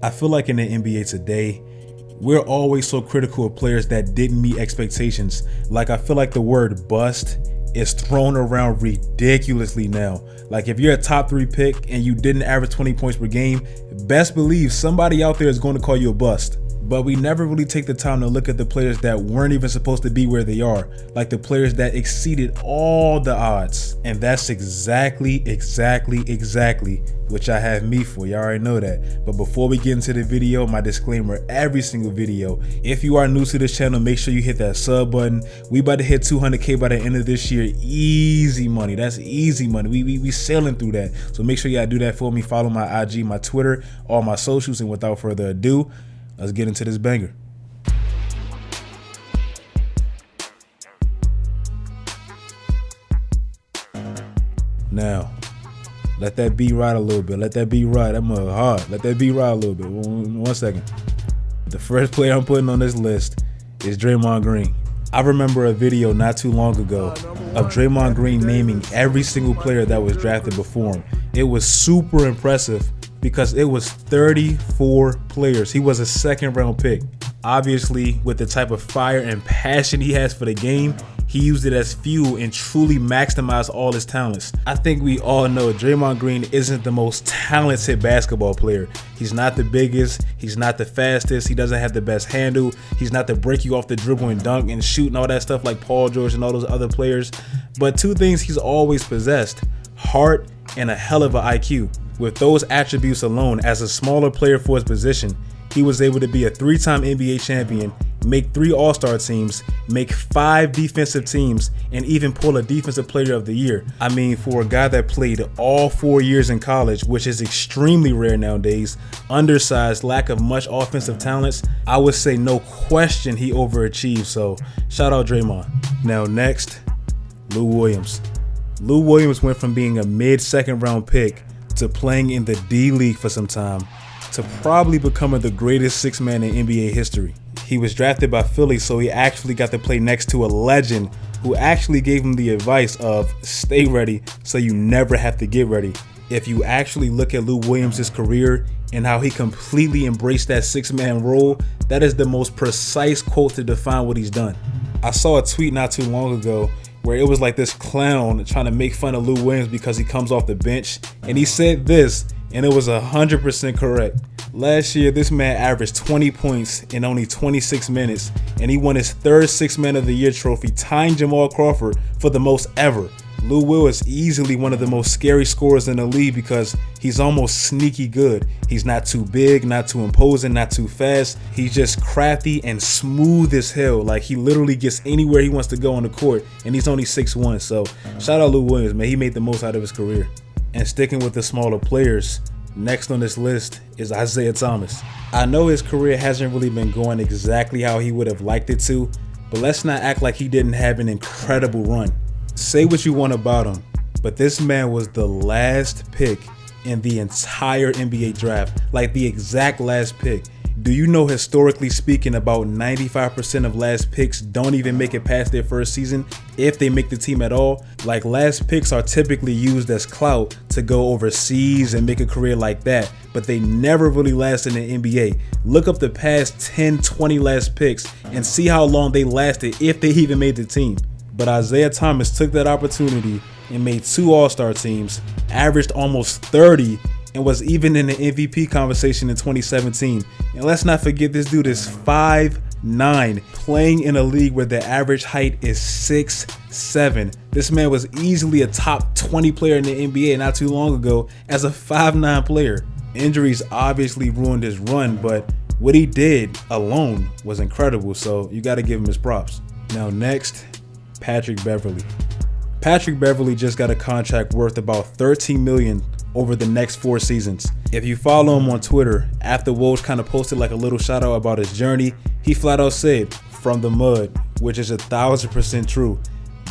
I feel like in the NBA today, we're always so critical of players that didn't meet expectations. Like, I feel like the word bust is thrown around ridiculously now. Like, if you're a top 3 pick and you didn't average 20 points per game, best believe somebody out there is going to call you a bust. But we never really take the time to look at the players that weren't even supposed to be where they are, like the players that exceeded all the odds. And that's exactly what I have me for. You already know that. But before we get into the video, my disclaimer, every single video, if you are new to this channel, make sure you hit that sub button. We about to hit 200K by the end of this year. Easy money. That's easy money. We sailing through that. So make sure y'all do that for me. Follow my IG, my Twitter, all my socials. And without further ado, let's get into this banger. Now, let that beat ride a little bit. Let that beat ride. That mother hard. Let that beat ride a little bit. One second. The first player I'm putting on this list is Draymond Green. I remember a video not too long ago of Draymond Green naming every single player that was drafted before him. It was super impressive because it was 34 players. He was a second-round pick. Obviously, with the type of fire and passion he has for the game, he used it as fuel and truly maximized all his talents. I think we all know Draymond Green isn't the most talented basketball player. He's not the biggest, he's not the fastest, he doesn't have the best handle, he's not to break you off the dribble and dunk and shoot and all that stuff like Paul George and all those other players. But two things he's always possessed: heart and a hell of an IQ. With those attributes alone, as a smaller player for his position, he was able to be a 3-time NBA champion, make 3 All-Star teams, make 5 defensive teams, and even pull a Defensive Player of the Year. I mean, for a guy that played all 4 years in college, which is extremely rare nowadays, undersized, lack of much offensive talents, I would say no question he overachieved. So shout out Draymond. Now next, Lou Williams. Lou Williams went from being a mid-second round pick to playing in the D-League for some time to probably becoming the greatest 6-man in NBA history. He was drafted by Philly, so he actually got to play next to a legend who actually gave him the advice of stay ready so you never have to get ready. If you actually look at Lou Williams' career and how he completely embraced that 6-man role, that is the most precise quote to define what he's done. I saw a tweet not too long ago where it was like this clown trying to make fun of Lou Williams because he comes off the bench, and he said this, and it was 100% correct. Last year, this man averaged 20 points in only 26 minutes, and he won his 3rd 6-Man of the Year trophy, tying Jamal Crawford for the most ever. Lou Will is easily one of the most scary scorers in the league because he's almost sneaky good. He's not too big, not too imposing, not too fast. He's just crafty and smooth as hell. Like, he literally gets anywhere he wants to go on the court, and he's only 6'1". So shout out Lou Williams, man. He made the most out of his career. And sticking with the smaller players, next on this list is Isaiah Thomas. I know his career hasn't really been going exactly how he would have liked it to, but let's not act like he didn't have an incredible run. Say what you want about him, but this man was the last pick in the entire NBA draft, like the exact last pick. Do you know, historically speaking, about 95% of last picks don't even make it past their first season if they make the team at all? Like, last picks are typically used as clout to go overseas and make a career like that, but they never really last in the NBA. Look up the past 10, 20 last picks and see how long they lasted if they even made the team. But Isaiah Thomas took that opportunity and made 2 All-Star teams, averaged almost 30, and was even in the MVP conversation in 2017. And let's not forget, this dude is 5'9", playing in a league where the average height is 6'7". This man was easily a top 20 player in the NBA not too long ago as a 5'9" player. Injuries obviously ruined his run, but what he did alone was incredible, so you got to give him his props. Now next, Patrick Beverley. Patrick Beverley just got a contract worth about $13 million over the next 4 seasons. If you follow him on Twitter, after Woj kind of posted like a little shout out about his journey, he flat out said, "From the mud," which is 1,000% true.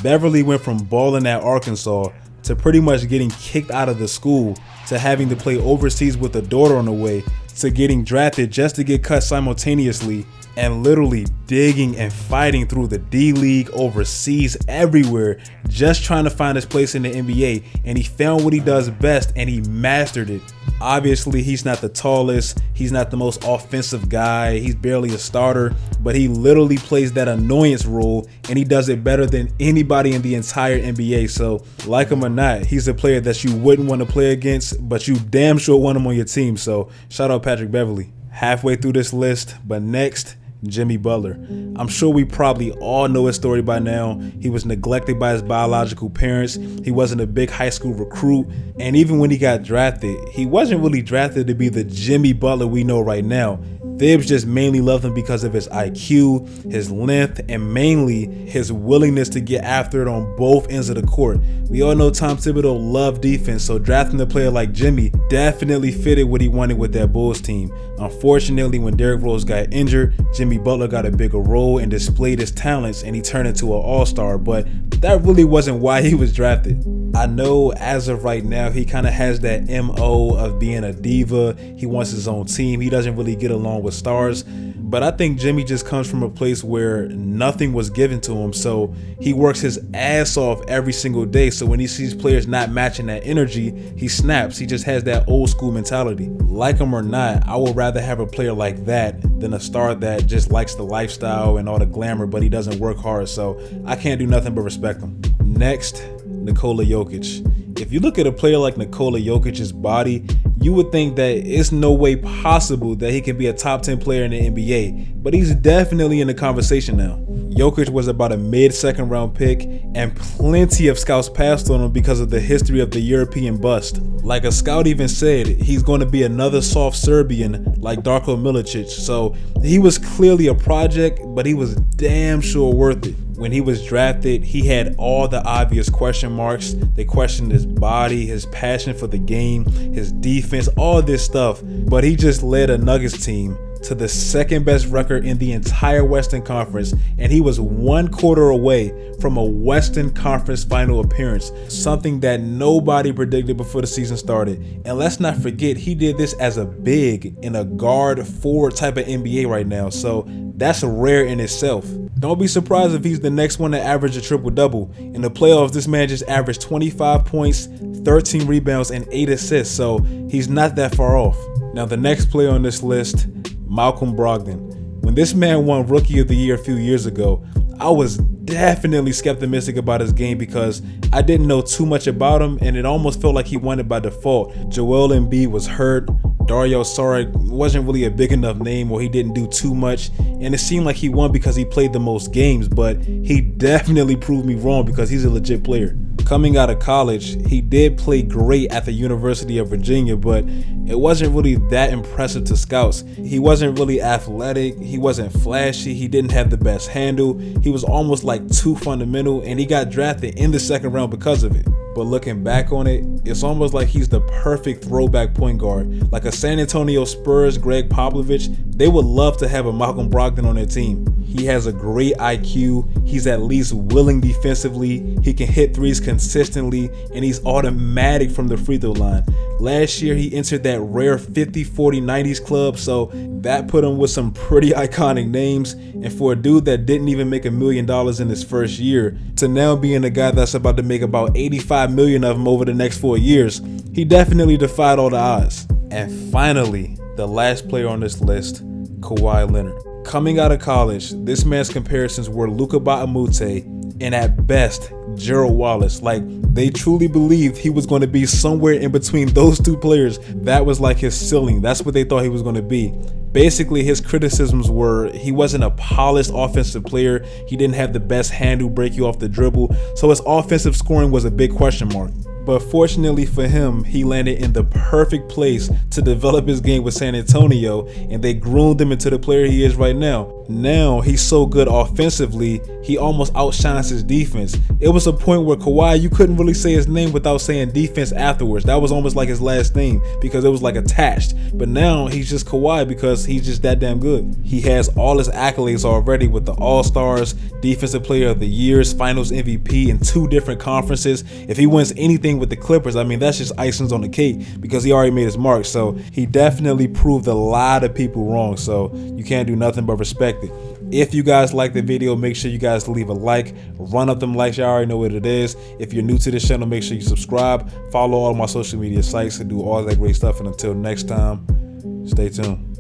Beverley went from balling at Arkansas to pretty much getting kicked out of the school to having to play overseas with a daughter on the way to getting drafted just to get cut simultaneously, and literally digging and fighting through the D-League, overseas, everywhere, just trying to find his place in the NBA. And he found what he does best, and he mastered it. Obviously, he's not the tallest, he's not the most offensive guy, he's barely a starter, but he literally plays that annoyance role, and he does it better than anybody in the entire NBA. So, like him or not, he's a player that you wouldn't want to play against, but you damn sure want him on your team. So, shout out Patrick Beverley. Halfway through this list, but next, Jimmy Butler. I'm sure we probably all know his story by now. He was neglected by his biological parents. He wasn't a big high school recruit. And even when he got drafted, he wasn't really drafted to be the Jimmy Butler we know right now. Thibs just mainly loved him because of his IQ, his length, and mainly his willingness to get after it on both ends of the court. We all know Tom Thibodeau loved defense, so drafting a player like Jimmy definitely fitted what he wanted with that Bulls team. Unfortunately, when Derrick Rose got injured, Jimmy Butler got a bigger role and displayed his talents, and he turned into an all-star, but that really wasn't why he was drafted. I know as of right now, he kind of has that MO of being a diva. He wants his own team. He doesn't really get along with stars. But I think Jimmy just comes from a place where nothing was given to him. So he works his ass off every single day. So when he sees players not matching that energy, he snaps. He just has that old school mentality. Like him or not, I would rather have a player like that than a star that just likes the lifestyle and all the glamour, but he doesn't work hard. So I can't do nothing but respect him. Next, Nikola Jokic. If you look at a player like Nikola Jokic's body, you would think that it's no way possible that he can be a top 10 player in the NBA, but he's definitely in the conversation now. Jokic was about a mid-second round pick, and plenty of scouts passed on him because of the history of the European bust. Like a scout even said, he's going to be another soft Serbian like Darko Milicic, so he was clearly a project, but he was damn sure worth it. When he was drafted, he had all the obvious question marks. They questioned his body, his passion for the game, his defense, all this stuff. But he just led a Nuggets team to the second best record in the entire Western Conference, and he was 1 quarter away from a Western Conference final appearance, something that nobody predicted before the season started. And let's not forget, he did this as a big in a guard forward type of NBA right now, so that's rare in itself. Don't be surprised if he's the next one to average a triple-double. In the playoffs, this man just averaged 25 points, 13 rebounds, and 8 assists, so he's not that far off. Now the next player on this list, Malcolm Brogdon. When this man won Rookie of the Year a few years ago, I was definitely skeptical about his game because I didn't know too much about him, and it almost felt like he won it by default. Joel Embiid was hurt. Dario Saric wasn't really a big enough name, or he didn't do too much, and it seemed like he won because he played the most games, but he definitely proved me wrong because he's a legit player. Coming out of college, he did play great at the University of Virginia, but it wasn't really that impressive to scouts. He wasn't really athletic, he wasn't flashy, he didn't have the best handle, he was almost like too fundamental, and he got drafted in the second round because of it. But looking back on it, it's almost like he's the perfect throwback point guard. Like a San Antonio Spurs Greg Popovich, they would love to have a Malcolm Brogdon on their team. He has a great IQ, he's at least willing defensively, he can hit threes consistently, and he's automatic from the free throw line. Last year, he entered that rare 50-40-90s club, so that put him with some pretty iconic names. And for a dude that didn't even make $1 million in his first year, to now being a guy that's about to make about 85 million of them over the next 4 years, he definitely defied all the odds. And finally, the last player on this list, Kawhi Leonard. Coming out of college, this man's comparisons were Luka Batamute and at best, Gerald Wallace. Like, they truly believed he was going to be somewhere in between those two players. That was like his ceiling. That's what they thought he was going to be. Basically, his criticisms were he wasn't a polished offensive player. He didn't have the best handle, break you off the dribble. So his offensive scoring was a big question mark. But fortunately for him, he landed in the perfect place to develop his game with San Antonio, and they groomed him into the player he is right now. Now he's so good offensively, he almost outshines his defense. It was a point where Kawhi, you couldn't really say his name without saying defense afterwards. That was almost like his last name because it was like attached. But now he's just Kawhi because he's just that damn good. He has all his accolades already with the All-Stars, Defensive Player of the Year, Finals MVP in 2 different conferences. If he wins anything with the Clippers, I mean, that's just icings on the cake because he already made his mark. So he definitely proved a lot of people wrong. So you can't do nothing but respect it. If you guys like the video, make sure you guys leave a like. Run up them likes, y'all already know what it is. If you're new to this channel, make sure you subscribe. Follow all my social media sites and do all that great stuff. And until next time, stay tuned.